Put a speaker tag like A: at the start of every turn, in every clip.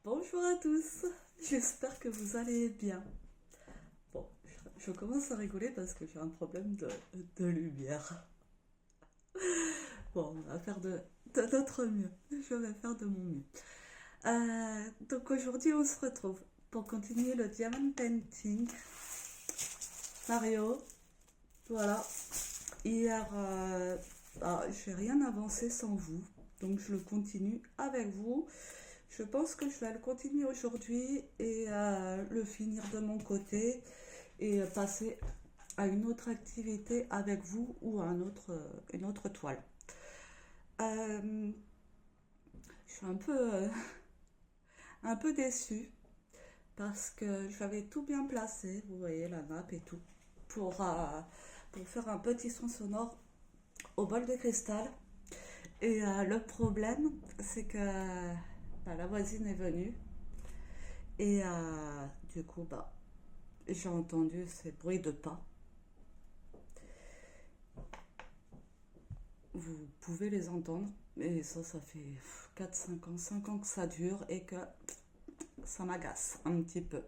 A: Bonjour à tous, j'espère que vous allez bien. Bon, je commence à rigoler parce que j'ai un problème de lumière. Bon, on va faire de notre mieux, je vais faire de mon mieux. Donc aujourd'hui on se retrouve pour continuer le diamond painting. Mario, voilà. Hier, j'ai rien avancé sans vous, donc je le continue avec vous. Je pense que je vais le continuer aujourd'hui et le finir de mon côté et passer à une autre activité avec vous ou à une autre toile. Euh, je suis un peu déçue parce que j'avais tout bien placé, vous voyez la nappe et tout, pour faire un petit son sonore au bol de cristal. Et le problème, c'est que la voisine est venue et du coup, j'ai entendu ces bruits de pas. Vous pouvez les entendre, et ça fait 5 ans que ça dure et que ça m'agace un petit peu.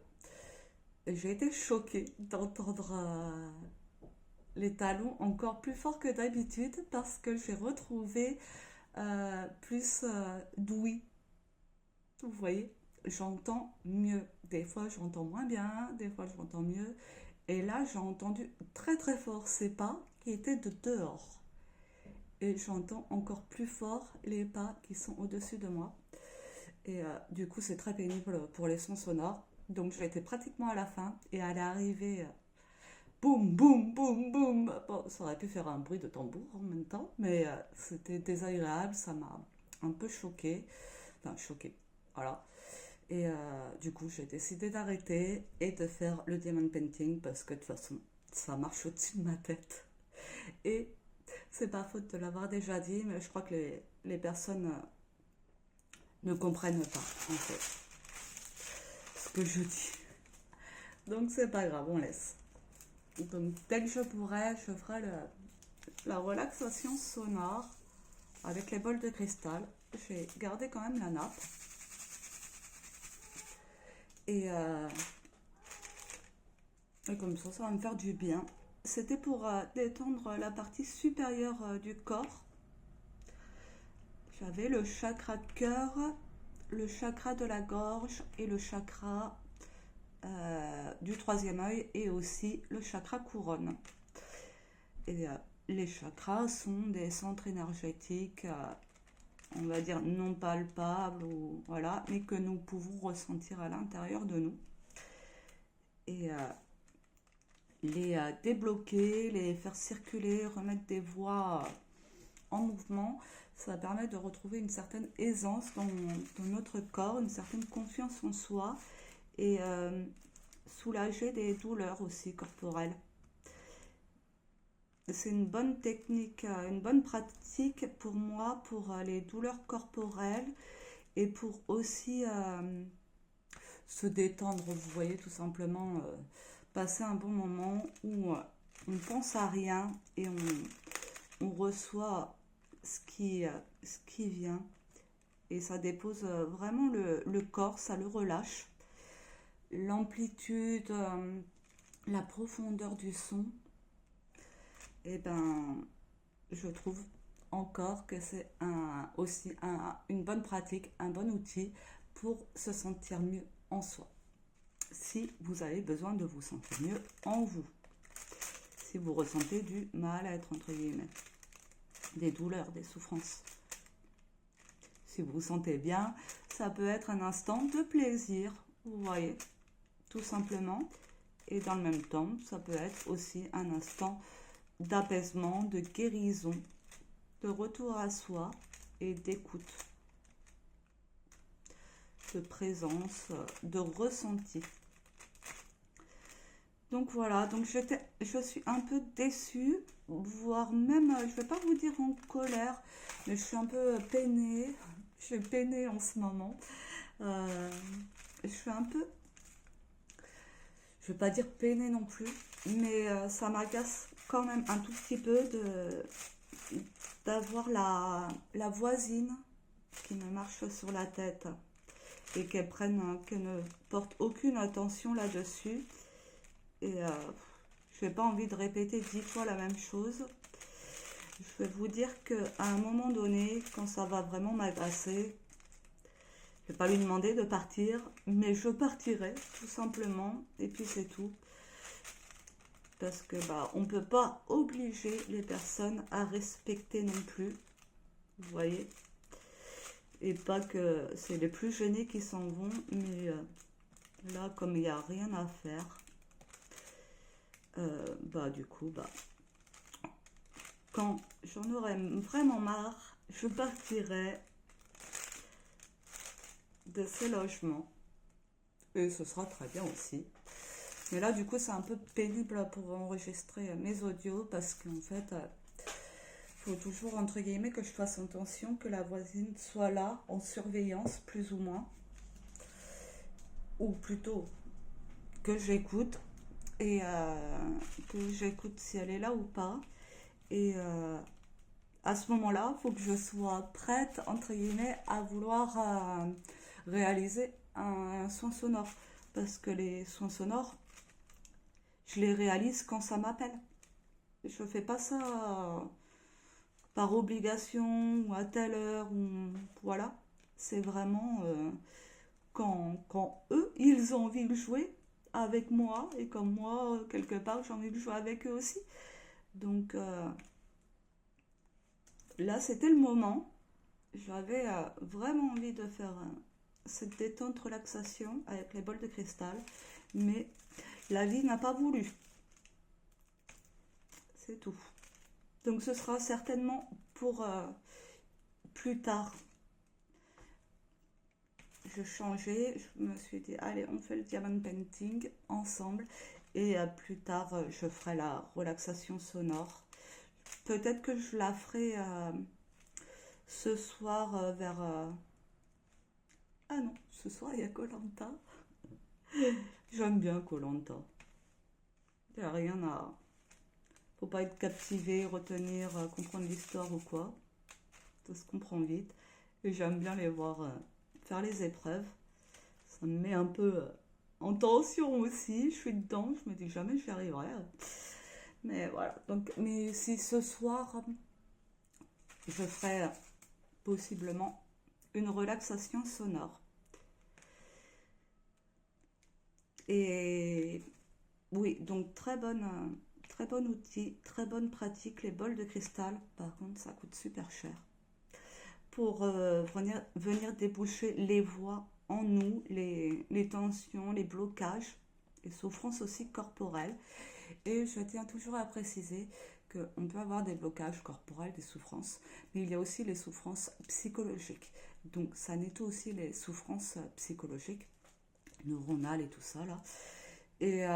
A: Et j'ai été choquée d'entendre les talons encore plus fort que d'habitude parce que j'ai retrouvé plus d'ouïe. Vous voyez, j'entends mieux. Des fois, j'entends moins bien, des fois, j'entends mieux. Et là, j'ai entendu très très fort ces pas qui étaient de dehors. Et j'entends encore plus fort les pas qui sont au-dessus de moi. Et du coup, c'est très pénible pour les sons sonores. Donc, j'ai été pratiquement à la fin et elle est arrivée boum, boum, boum, boum. Bon, ça aurait pu faire un bruit de tambour en même temps, mais c'était désagréable. Ça m'a un peu choquée. Enfin, choquée. Voilà. Et du coup, j'ai décidé d'arrêter et de faire le diamond painting parce que de toute façon, ça marche au-dessus de ma tête. Et c'est pas faute de l'avoir déjà dit, mais je crois que les personnes ne comprennent pas, en fait, ce que je dis. Donc c'est pas grave, on laisse. Donc dès que je pourrai, je ferai la relaxation sonore avec les bols de cristal. J'ai gardé quand même la nappe. Et, euh, et comme ça va me faire du bien. C'était pour détendre la partie supérieure du corps. J'avais le chakra cœur, le chakra de la gorge et le chakra du troisième œil et aussi le chakra couronne. Et les chakras sont des centres énergétiques, on va dire non palpables, ou, voilà, mais que nous pouvons ressentir à l'intérieur de nous. Et les débloquer, les faire circuler, remettre des voies en mouvement, ça permet de retrouver une certaine aisance dans notre corps, une certaine confiance en soi et soulager des douleurs aussi corporelles. C'est une bonne technique, une bonne pratique pour moi, pour les douleurs corporelles et pour aussi se détendre, vous voyez, tout simplement passer un bon moment où on pense à rien et on reçoit ce qui vient et ça dépose vraiment le corps, ça le relâche. L'amplitude, la profondeur du son, et ben, je trouve encore que c'est aussi une bonne pratique, un bon outil pour se sentir mieux en soi. Si vous avez besoin de vous sentir mieux en vous, si vous ressentez du mal-être, entre guillemets, des douleurs, des souffrances. Si vous vous sentez bien, ça peut être un instant de plaisir, vous voyez, tout simplement. Et dans le même temps, ça peut être aussi un instant d'apaisement, de guérison, de retour à soi et d'écoute, de présence, de ressenti. Donc voilà, donc je suis un peu déçue, voire même, je ne vais pas vous dire en colère, mais je suis un peu peinée. Je suis peinée en ce moment. Je suis un peu, je ne vais pas dire peinée non plus, mais ça m'agace quand même un tout petit peu d'avoir la voisine qui me marche sur la tête. et qu'elle ne porte aucune attention là-dessus. Et je n'ai pas envie de répéter 10 fois la même chose. Je vais vous dire qu'à un moment donné, quand ça va vraiment m'agacer, je vais pas lui demander de partir, mais je partirai tout simplement, et puis c'est tout. Parce que bah on peut pas obliger les personnes à respecter non plus, vous voyez. Et pas que c'est les plus gênés qui s'en vont, mais là comme il n'y a rien à faire, bah du coup bah quand j'en aurai vraiment marre, je partirai de ces logements. Et ce sera très bien aussi. Mais là, du coup, c'est un peu pénible pour enregistrer mes audios parce qu'en fait, il faut toujours, entre guillemets, que je fasse attention que la voisine soit là, en surveillance, plus ou moins. Ou plutôt, que j'écoute. Et que j'écoute si elle est là ou pas. Et à ce moment-là, il faut que je sois prête, entre guillemets, à vouloir réaliser un soin sonore. Parce que les soins sonores, je les réalise quand ça m'appelle. Je ne fais pas ça par obligation ou à telle heure. Ou, voilà. C'est vraiment quand eux, ils ont envie de jouer avec moi et comme moi, quelque part, j'ai envie de jouer avec eux aussi. Donc là, c'était le moment. J'avais vraiment envie de faire cette détente relaxation avec les bols de cristal, mais la vie n'a pas voulu. C'est tout. Donc ce sera certainement pour plus tard. Je changeais, je me suis dit, allez, on fait le diamond painting ensemble. Et plus tard, je ferai la relaxation sonore. Peut-être que je la ferai ce soir vers... Ah non, ce soir, il y a koh. J'aime bien koh. Il n'y a rien à... Faut pas être captivé, retenir, comprendre l'histoire ou quoi. Ça se comprend vite. Et j'aime bien les voir faire les épreuves. Ça me met un peu en tension aussi. Je suis dedans, je me dis jamais j'y arriverai. Mais voilà. Donc, mais si ce soir, je ferai possiblement une relaxation sonore. Et oui, donc très bon outil, très bonne pratique. Les bols de cristal, par contre, ça coûte super cher. Pour venir déboucher les voies en nous, les tensions, les blocages, les souffrances aussi corporelles. Et je tiens toujours à préciser qu'on peut avoir des blocages corporels, des souffrances, mais il y a aussi les souffrances psychologiques. Donc ça nettoie aussi les souffrances psychologiques, neuronales et tout ça là. Et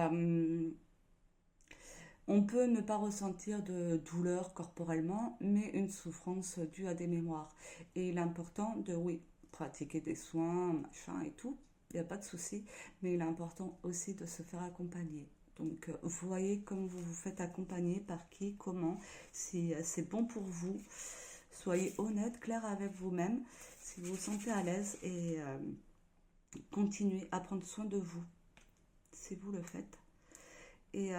A: on peut ne pas ressentir de douleur corporellement, mais une souffrance due à des mémoires. Et il est important de, oui, pratiquer des soins, machin et tout, il n'y a pas de souci, mais il est important aussi de se faire accompagner. Donc, vous voyez comme vous vous faites accompagner, par qui, comment, si c'est bon pour vous. Soyez honnête, clair avec vous-même, si vous vous sentez à l'aise et continuez à prendre soin de vous, si vous le faites. Et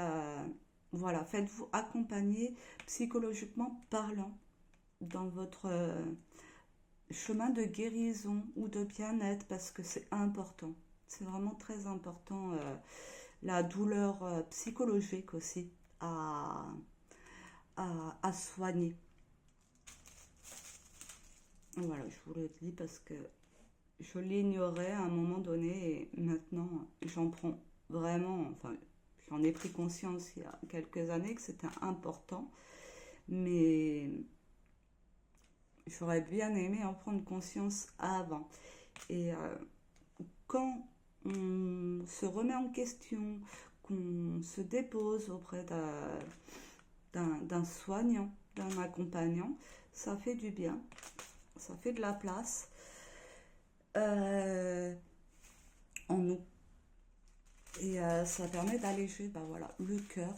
A: voilà, faites-vous accompagner psychologiquement parlant dans votre chemin de guérison ou de bien-être parce que c'est important. C'est vraiment très important. La douleur psychologique aussi à, à soigner. Voilà, je vous le dis parce que je l'ignorais à un moment donné et maintenant j'en prends vraiment, enfin j'en ai pris conscience il y a quelques années que c'était important, mais j'aurais bien aimé en prendre conscience avant. Et quand on se remet en question, qu'on se dépose auprès d'un soignant, d'un accompagnant, ça fait du bien, ça fait de la place en nous. Et ça permet d'alléger bah voilà, le cœur,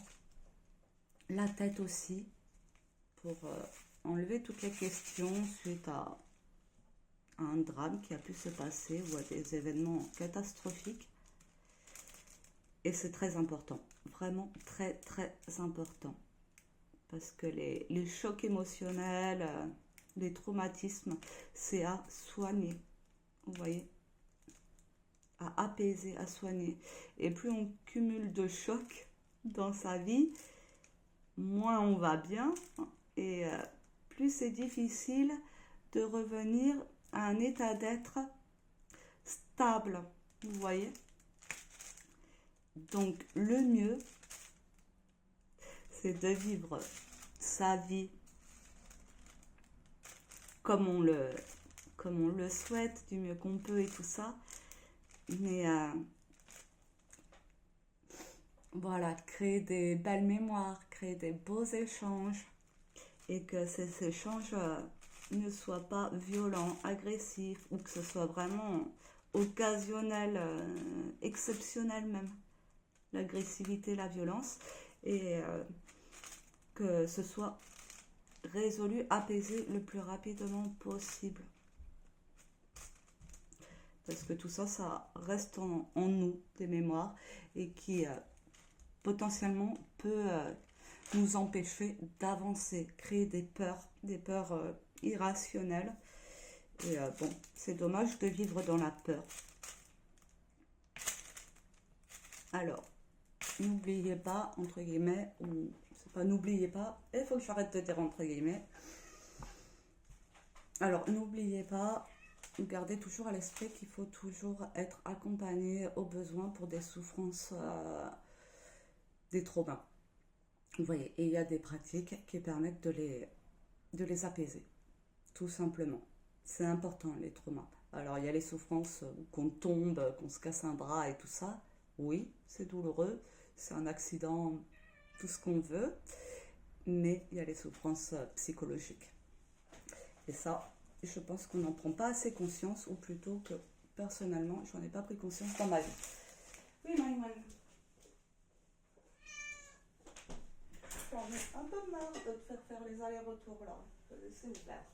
A: la tête aussi, pour enlever toutes les questions suite à à un drame qui a pu se passer ou à des événements catastrophiques. Et c'est très important, vraiment très très important. Parce que les chocs émotionnels, les traumatismes, c'est à soigner, vous voyez, à apaiser, à soigner. Et plus on cumule de chocs dans sa vie, moins on va bien et plus c'est difficile de revenir à un état d'être stable, vous voyez. Donc le mieux, c'est de vivre sa vie comme on le souhaite, du mieux qu'on peut et tout ça. Mais voilà, créer des belles mémoires, créer des beaux échanges et que ces échanges ne soient pas violents, agressifs ou que ce soit vraiment occasionnel, exceptionnel même, l'agressivité, la violence et que ce soit résolu, apaisé le plus rapidement possible. Parce que tout ça, ça reste en nous, des mémoires, et qui potentiellement peut nous empêcher d'avancer, créer des peurs irrationnelles. Et bon, c'est dommage de vivre dans la peur. Alors, n'oubliez pas, entre guillemets, ou c'est pas n'oubliez pas, il faut que j'arrête de dire entre guillemets. Alors, n'oubliez pas, gardez toujours à l'esprit qu'il faut toujours être accompagné au besoin pour des souffrances, des traumas. Vous voyez, et il y a des pratiques qui permettent de les apaiser, tout simplement. C'est important, les traumas. Alors, il y a les souffrances qu'on tombe, qu'on se casse un bras et tout ça. Oui, c'est douloureux, c'est un accident, tout ce qu'on veut. Mais il y a les souffrances psychologiques. Et ça, je pense qu'on n'en prend pas assez conscience, ou plutôt que, personnellement, j'en ai pas pris conscience dans ma vie. Oui, Maïwan. J'en ai un peu marre de te faire les allers-retours là. Je vais laisser ouvert.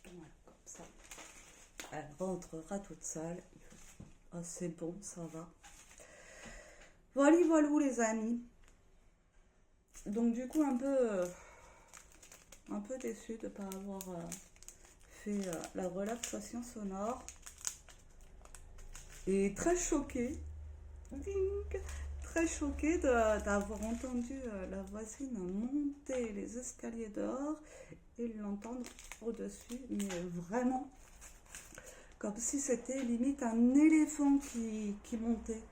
A: Voilà, comme ça. Elle rentrera toute seule. Ah, c'est bon, ça va. Voilà, voilà les amis. Donc du coup, un peu déçue de ne pas avoir fait la relaxation sonore. Et très choquée. Ding, très choquée d'avoir entendu la voisine monter les escaliers dehors et l'entendre au-dessus, mais vraiment comme si c'était limite un éléphant qui montait.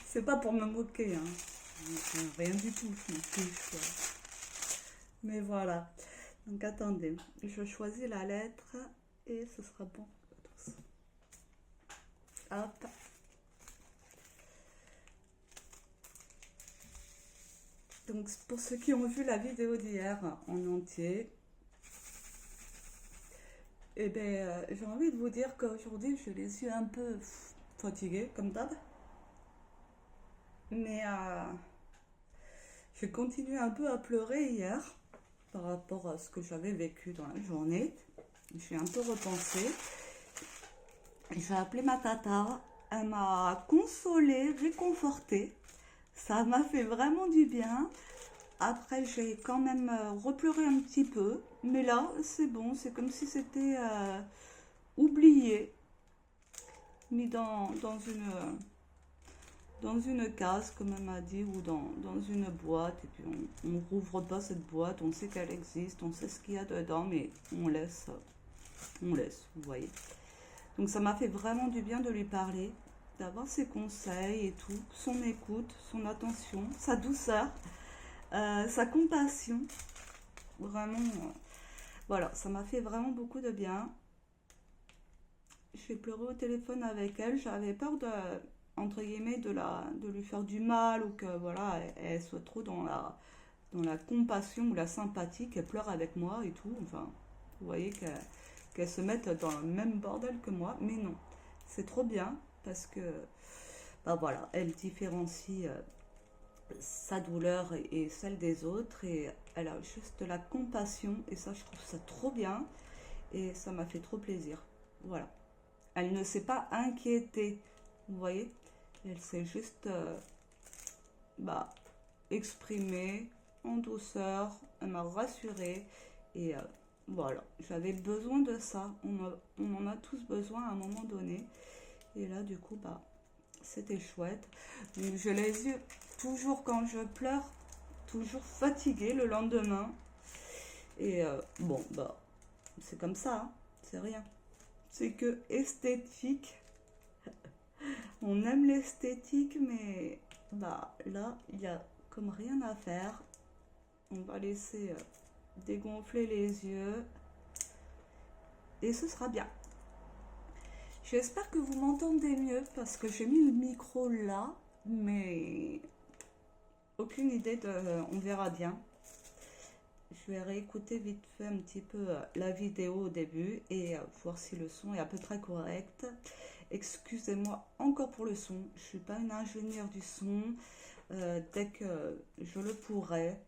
A: C'est pas pour me moquer, hein. Rien du tout, je m'en fiche, quoi. Mais voilà. Donc attendez, je choisis la lettre et ce sera bon. Hop. Donc pour ceux qui ont vu la vidéo d'hier en entier, eh bien j'ai envie de vous dire qu'aujourd'hui j'ai les yeux un peu fatigués comme d'hab. Mais j'ai continué un peu à pleurer hier par rapport à ce que j'avais vécu dans la journée. J'ai un peu repensé. J'ai appelé ma tata. Elle m'a consolée, réconfortée. Ça m'a fait vraiment du bien. Après, j'ai quand même repleuré un petit peu. Mais là, c'est bon. C'est comme si c'était oublié. Mis dans une case, comme elle m'a dit, ou dans une boîte. Et puis, on ne rouvre pas cette boîte. On sait qu'elle existe. On sait ce qu'il y a dedans. Mais on laisse, vous voyez. Donc, ça m'a fait vraiment du bien de lui parler. D'avoir ses conseils et tout, son écoute, son attention, sa douceur, sa compassion. Vraiment, voilà, ça m'a fait vraiment beaucoup de bien. J'ai pleuré au téléphone avec elle. J'avais peur entre guillemets, de lui faire du mal ou que voilà, elle soit trop dans la compassion ou la sympathie, qu'elle pleure avec moi et tout. Enfin, vous voyez qu'elle se mette dans le même bordel que moi, mais non, c'est trop bien. Parce que, bah voilà, elle différencie sa douleur et celle des autres. Et elle a juste de la compassion et ça, je trouve ça trop bien et ça m'a fait trop plaisir. Voilà. Elle ne s'est pas inquiétée, vous voyez? Elle s'est juste bah, exprimée en douceur, elle m'a rassurée et voilà, j'avais besoin de ça. On en a tous besoin à un moment donné. Et là, du coup, bah, c'était chouette. Donc, je les ai toujours quand je pleure, toujours fatiguée le lendemain. Et bon, bah, c'est comme ça, hein, c'est rien. C'est que esthétique. On aime l'esthétique, mais bah là, il y a comme rien à faire. On va laisser dégonfler les yeux et ce sera bien. J'espère que vous m'entendez mieux parce que j'ai mis le micro là, mais aucune idée de... On verra bien. Je vais réécouter vite fait un petit peu la vidéo au début et voir si le son est à peu près correct. Excusez-moi encore pour le son, je ne suis pas une ingénieure du son. Dès que je le pourrai,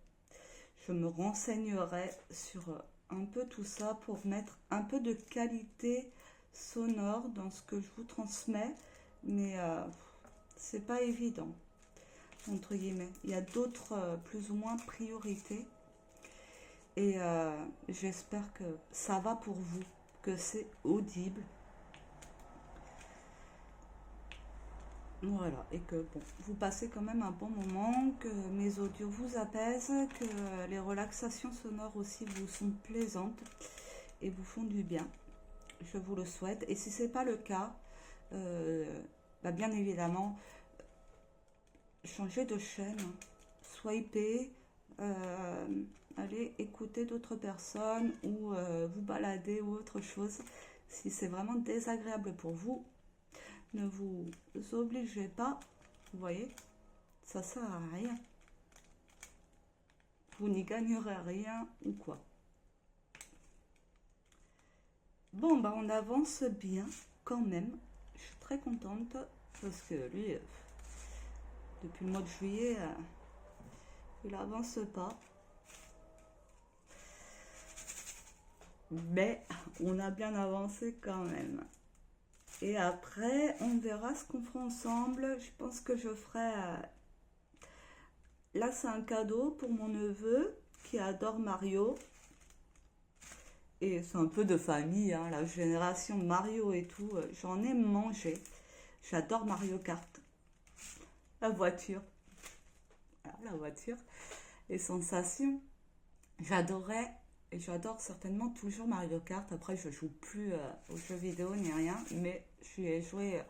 A: je me renseignerai sur un peu tout ça pour mettre un peu de qualité sonore dans ce que je vous transmets. Mais c'est pas évident, entre guillemets. Il y a d'autres plus ou moins priorités. Et j'espère que ça va pour vous, que c'est audible. Voilà, et que bon, vous passez quand même un bon moment, que mes audios vous apaisent, que les relaxations sonores aussi vous sont plaisantes et vous font du bien. Je vous le souhaite. Et si ce n'est pas le cas, bah bien évidemment, changez de chaîne, swipez, allez écouter d'autres personnes ou vous balader ou autre chose. Si c'est vraiment désagréable pour vous, ne vous obligez pas, vous voyez, ça sert à rien. Vous n'y gagnerez rien ou quoi. Bon, bah on avance bien quand même. Je suis très contente parce que lui, depuis le mois de juillet, il avance pas. Mais on a bien avancé quand même. Et après, on verra ce qu'on fera ensemble. Je pense que je ferai... Là, c'est un cadeau pour mon neveu qui adore Mario. Et c'est un peu de famille, hein, la génération Mario et tout. J'en ai mangé. J'adore Mario Kart. La voiture. Voilà, la voiture. Les sensations. J'adorais et j'adore certainement toujours Mario Kart. Après, je joue plus aux jeux vidéo ni rien, mais j'y ai joué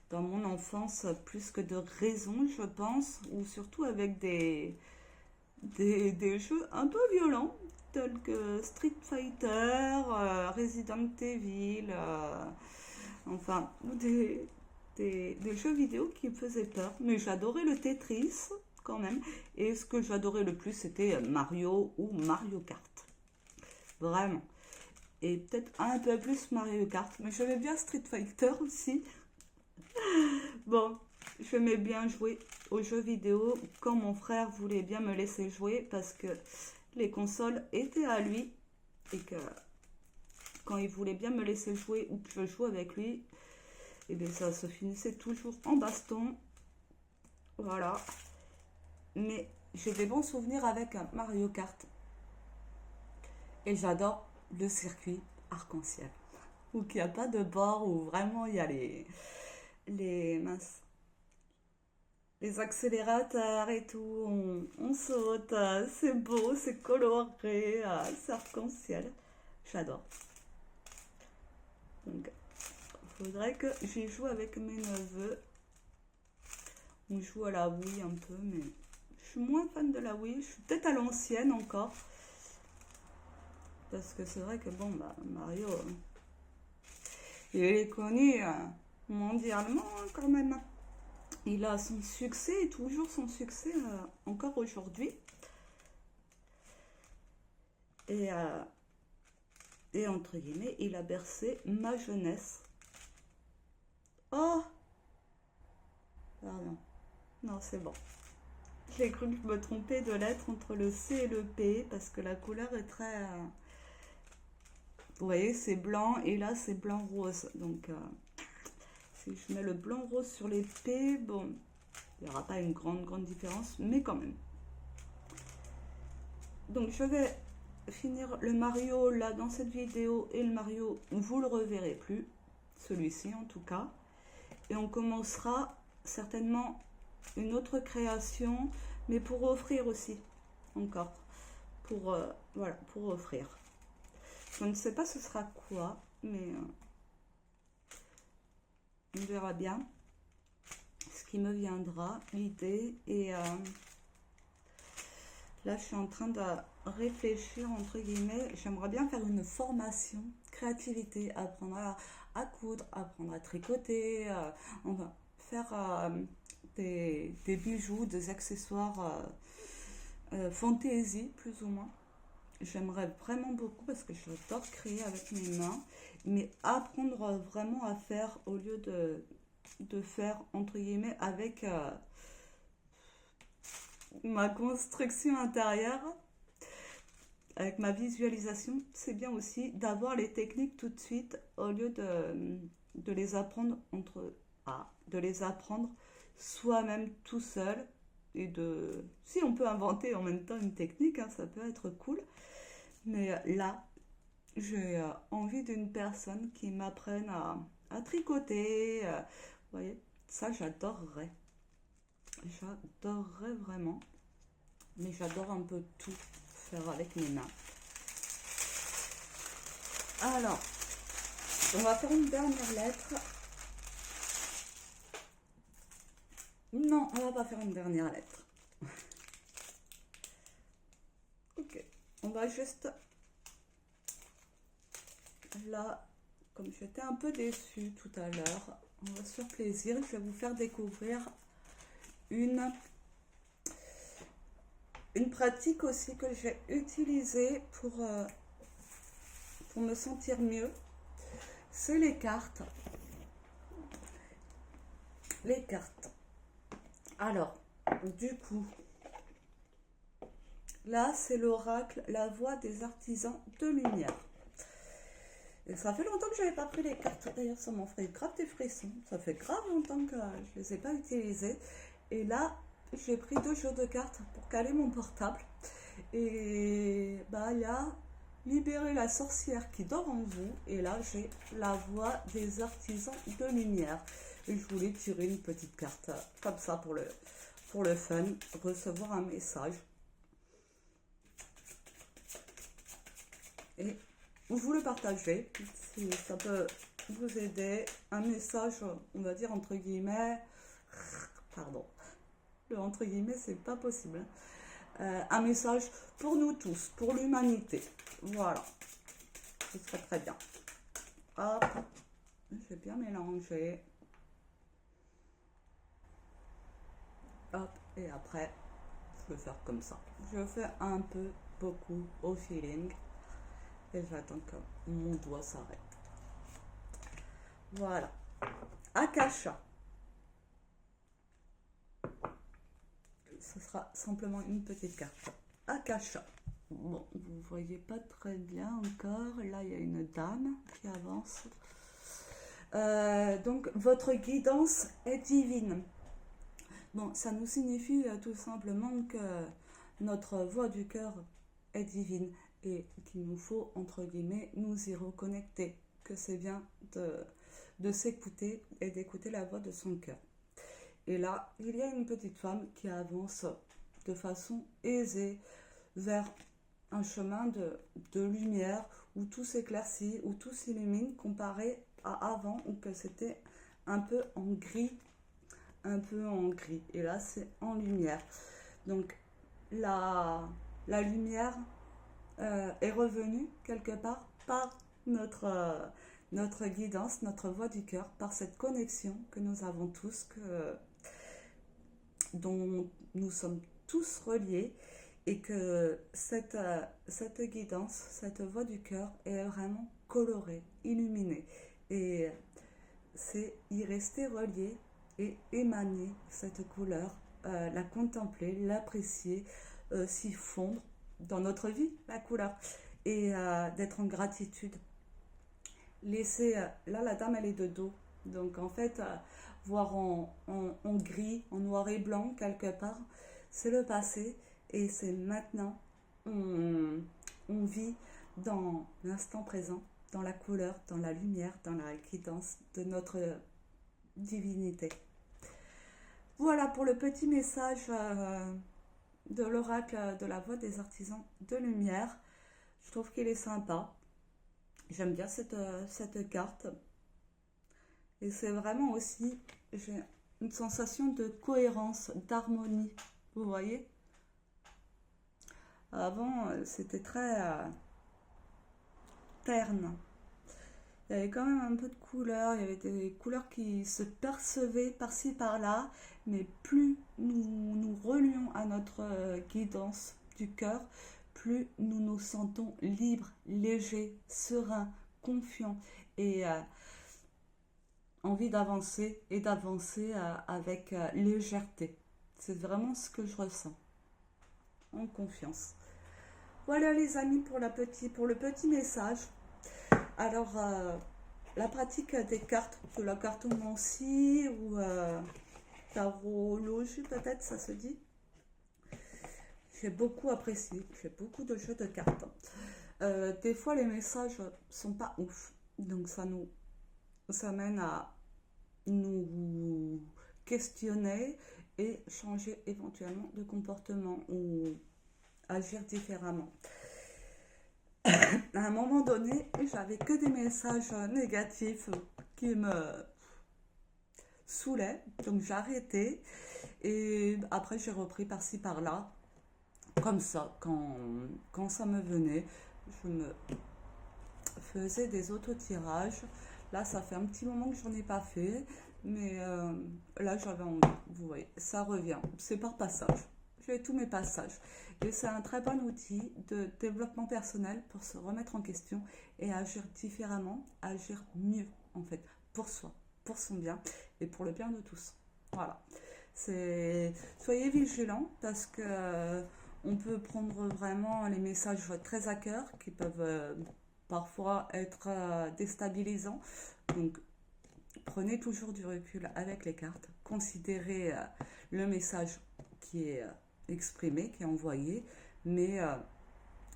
A: dans mon enfance plus que de raison, je pense, ou surtout avec des jeux un peu violents, tels que Street Fighter, Resident Evil, enfin, des jeux vidéo qui me faisaient peur. Mais j'adorais le Tetris quand même, et ce que j'adorais le plus, c'était Mario ou Mario Kart. Vraiment. Et peut-être un peu plus Mario Kart, mais j'aimais bien Street Fighter aussi. Bon, j'aimais bien jouer aux jeux vidéo quand mon frère voulait bien me laisser jouer parce que les consoles étaient à lui et que quand il voulait bien me laisser jouer ou que je joue avec lui, et bien ça se finissait toujours en baston. Voilà. Mais j'ai des bons souvenirs avec un Mario Kart. Et j'adore le circuit arc-en-ciel. Où il n'y a pas de bord, où vraiment il y a minces, les accélérateurs et tout. On saute, c'est beau, c'est coloré, c'est arc-en-ciel. J'adore. Donc, il faudrait que j'y joue avec mes neveux. On joue à la Wii un peu, mais je suis moins fan de la Wii. Je suis peut-être à l'ancienne encore. Parce que c'est vrai que bon, bah, Mario, il est connu mondialement hein, quand même. Il a son succès et toujours son succès encore aujourd'hui. Et entre guillemets, il a bercé ma jeunesse. Oh! Pardon. Non, c'est bon. J'ai cru que je me trompais de lettre entre le C et le P parce que la couleur est très... vous voyez, c'est blanc et là c'est blanc-rose. Donc si je mets le blanc-rose sur les P, bon, il n'y aura pas une grande différence, mais quand même. Donc je vais finir le Mario là dans cette vidéo et le Mario, vous le reverrez plus, celui-ci en tout cas. Et on commencera certainement une autre création, mais pour offrir aussi, encore. Pour, voilà, pour offrir. Je ne sais pas ce sera quoi, mais on verra bien ce qui me viendra, l'idée. Et là, je suis en train de réfléchir, entre guillemets. J'aimerais bien faire une formation créativité, apprendre à coudre, apprendre à tricoter. On va faire des bijoux, des accessoires fantaisie, plus ou moins. J'aimerais vraiment beaucoup parce que j'adore créer avec mes mains, mais apprendre vraiment à faire au lieu de faire entre guillemets avec ma construction intérieure, avec ma visualisation, c'est bien aussi d'avoir les techniques tout de suite au lieu de les apprendre de les apprendre soi-même tout seul et de si on peut inventer en même temps une technique, hein, ça peut être cool. Mais là, j'ai envie d'une personne qui m'apprenne à tricoter. Vous voyez, ça j'adorerais. J'adorerais vraiment. Mais j'adore un peu tout faire avec mes mains. Alors, on va faire une dernière lettre. Non, on va pas faire une dernière lettre. Ok, on va juste... Là, comme j'étais un peu déçue tout à l'heure, on va se faire plaisir. Je vais vous faire découvrir une pratique aussi que j'ai utilisée pour me sentir mieux. C'est les cartes. Les cartes. Alors, du coup, là, c'est l'oracle, la voix des artisans de lumière. Et ça fait longtemps que je n'avais pas pris les cartes. D'ailleurs, ça m'en ferait grave des frissons. Ça fait grave longtemps que je ne les ai pas utilisées. Et là, j'ai pris 2 jeux de cartes pour caler mon portable. Et bah, il y a Libérer la sorcière qui dort en vous. Et là, j'ai la voix des artisans de lumière. Et je voulais tirer une petite carte comme ça pour le fun, recevoir un message. Et vous le partagez si ça peut vous aider. Un message, on va dire entre guillemets, pardon, le entre guillemets c'est pas possible. Un message pour nous tous, pour l'humanité. Voilà, ce serait très bien. Hop, je vais bien mélanger. Hop, et après, je vais faire comme ça. Je fais un peu, beaucoup au feeling. Et j'attends que mon doigt s'arrête. Voilà. Akasha. Ce sera simplement une petite carte. Akasha. Bon, vous voyez pas très bien encore. Là, il y a une dame qui avance. Donc, votre guidance est divine. Bon, ça nous signifie tout simplement que notre voix du cœur est divine et qu'il nous faut, entre guillemets, nous y reconnecter, que c'est bien de s'écouter et d'écouter la voix de son cœur. Et là, il y a une petite femme qui avance de façon aisée vers un chemin de lumière où tout s'éclaircit, où tout s'illumine comparé à avant où que c'était un peu en gris, et là c'est en lumière. Donc la lumière est revenue quelque part par notre guidance, notre voix du cœur, par cette connexion que nous avons tous, dont nous sommes tous reliés, et que cette guidance, cette voix du cœur est vraiment colorée, illuminée. Et c'est y rester relié et émaner cette couleur la contempler, l'apprécier, s'y fondre dans notre vie, la couleur, et d'être en gratitude. Laisser, là la dame elle est de dos, donc en fait, voir en gris, en noir et blanc quelque part, c'est le passé et c'est maintenant. On vit dans l'instant présent, dans la couleur, dans la lumière, dans la guidance de notre divinité. Voilà pour le petit message de l'oracle de la voix des artisans de lumière. Je trouve qu'il est sympa. J'aime bien cette carte. Et c'est vraiment aussi, j'ai une sensation de cohérence, d'harmonie. Vous voyez? Avant, c'était très terne. Il y avait quand même un peu de couleur, il y avait des couleurs qui se percevaient par-ci par-là, mais plus nous nous relions à notre guidance du cœur, plus nous nous sentons libres, légers, sereins, confiants et envie d'avancer et d'avancer avec légèreté. C'est vraiment ce que je ressens, en confiance. Voilà les amis pour le petit message. Alors, la pratique des cartes, de la cartomancie ou tarologie peut-être, ça se dit. J'ai beaucoup apprécié, j'ai beaucoup de jeux de cartes. Des fois, les messages sont pas ouf, donc ça mène à nous questionner et changer éventuellement de comportement ou agir différemment. À un moment donné, j'avais que des messages négatifs qui me saoulaient, donc j'ai arrêté et après j'ai repris par-ci par-là, comme ça, quand ça me venait, je me faisais des auto-tirages. Là, ça fait un petit moment que j'en ai pas fait, mais là j'avais envie, vous voyez, ça revient, c'est par passage. J'ai tous mes passages. Et c'est un très bon outil de développement personnel pour se remettre en question et agir différemment, agir mieux en fait, pour soi, pour son bien et pour le bien de tous. Voilà. Soyez vigilants parce que on peut prendre vraiment les messages très à cœur qui peuvent parfois être déstabilisants. Donc prenez toujours du recul avec les cartes, considérez le message qui est exprimé, qui est envoyé, mais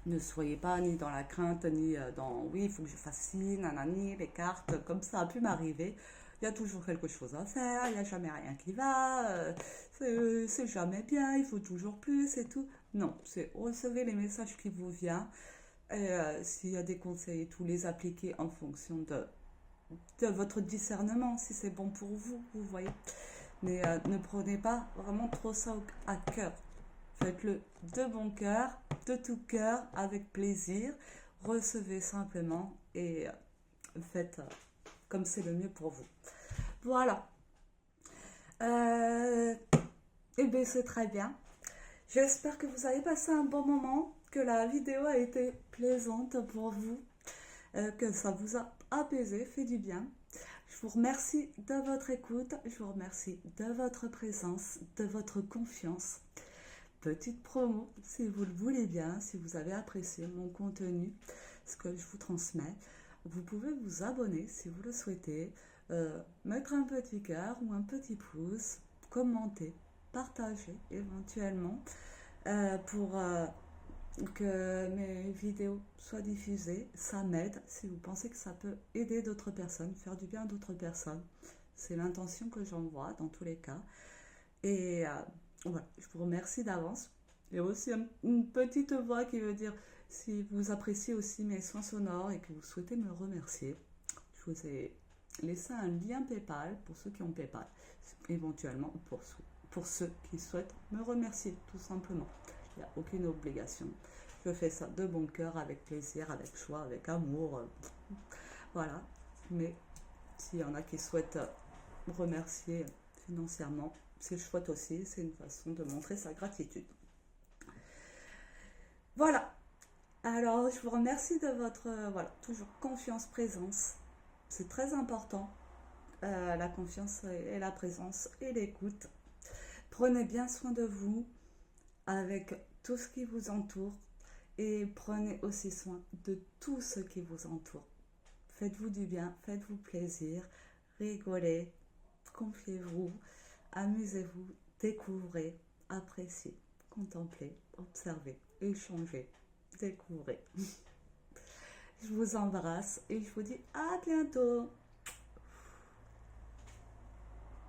A: ne soyez pas ni dans la crainte, ni dans oui, il faut que je fasse ci, nanani, les cartes, comme ça a pu m'arriver. Il y a toujours quelque chose à faire, il n'y a jamais rien qui va, c'est jamais bien, il faut toujours plus et tout. Non, c'est recevez les messages qui vous viennent et s'il y a des conseils et tout, les appliquer en fonction de votre discernement, si c'est bon pour vous, vous voyez. Mais ne prenez pas vraiment trop ça à cœur. Faites-le de bon cœur, de tout cœur, avec plaisir. Recevez simplement et faites comme c'est le mieux pour vous. Voilà. Et bien c'est très bien. J'espère que vous avez passé un bon moment, que la vidéo a été plaisante pour vous, que ça vous a apaisé, fait du bien. Je vous remercie de votre écoute, je vous remercie de votre présence, de votre confiance. Petite promo, si vous le voulez bien, si vous avez apprécié mon contenu, ce que je vous transmets, vous pouvez vous abonner si vous le souhaitez, mettre un petit cœur ou un petit pouce, commenter, partager éventuellement pour que mes vidéos soient diffusées. Ça m'aide si vous pensez que ça peut aider d'autres personnes, faire du bien à d'autres personnes. C'est l'intention que j'envoie dans tous les cas. Et voilà, je vous remercie d'avance. Il y a aussi une petite voix qui veut dire si vous appréciez aussi mes soins sonores et que vous souhaitez me remercier, je vous ai laissé un lien PayPal pour ceux qui ont PayPal, éventuellement pour ceux qui souhaitent me remercier tout simplement. Il n'y a aucune obligation. Je fais ça de bon cœur, avec plaisir, avec choix, avec amour. Voilà. Mais s'il y en a qui souhaitent remercier financièrement, c'est chouette aussi. C'est une façon de montrer sa gratitude. Voilà. Alors, je vous remercie de votre toujours confiance, présence. C'est très important. La confiance et la présence et l'écoute. Prenez bien soin de vous avec tout ce qui vous entoure et prenez aussi soin de tout ce qui vous entoure. Faites-vous du bien, faites-vous plaisir, rigolez, confiez-vous, amusez-vous, découvrez, appréciez, contemplez, observez, échangez, découvrez. Je vous embrasse et je vous dis à bientôt.